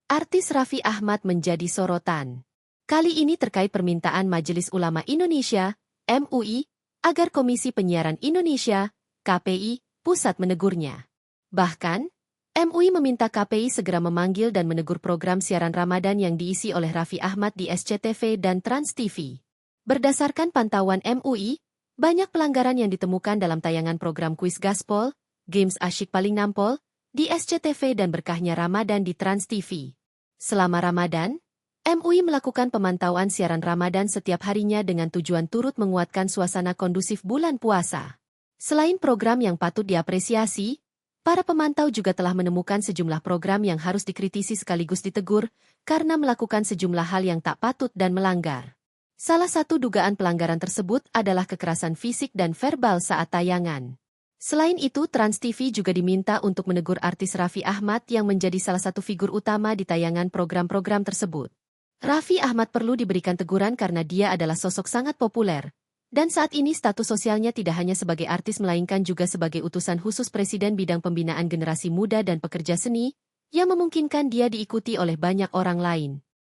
Artis Raffi Ahmad menjadi sorotan. Kali ini terkait permintaan Majelis Ulama Indonesia, MUI, agar Komisi Penyiaran Indonesia, KPI, pusat menegurnya. Bahkan, MUI meminta KPI segera memanggil dan menegur program siaran Ramadan yang diisi oleh Raffi Ahmad di SCTV dan Trans TV. Berdasarkan pantauan MUI, banyak pelanggaran yang ditemukan dalam tayangan program kuis gaspol, games asyik paling nampol, di SCTV dan berkahnya Ramadan di Trans TV. Selama Ramadan, MUI melakukan pemantauan siaran Ramadan setiap harinya dengan tujuan turut menguatkan suasana kondusif bulan puasa. Selain program yang patut diapresiasi, para pemantau juga telah menemukan sejumlah program yang harus dikritisi sekaligus ditegur karena melakukan sejumlah hal yang tak patut dan melanggar. Salah satu dugaan pelanggaran tersebut adalah kekerasan fisik dan verbal saat tayangan. Selain itu, Trans TV juga diminta untuk menegur artis Raffi Ahmad yang menjadi salah satu figur utama di tayangan program-program tersebut. Raffi Ahmad perlu diberikan teguran karena dia adalah sosok sangat populer. Dan saat ini status sosialnya tidak hanya sebagai artis melainkan juga sebagai utusan khusus Presiden bidang pembinaan generasi muda dan pekerja seni, yang memungkinkan dia diikuti oleh banyak orang lain.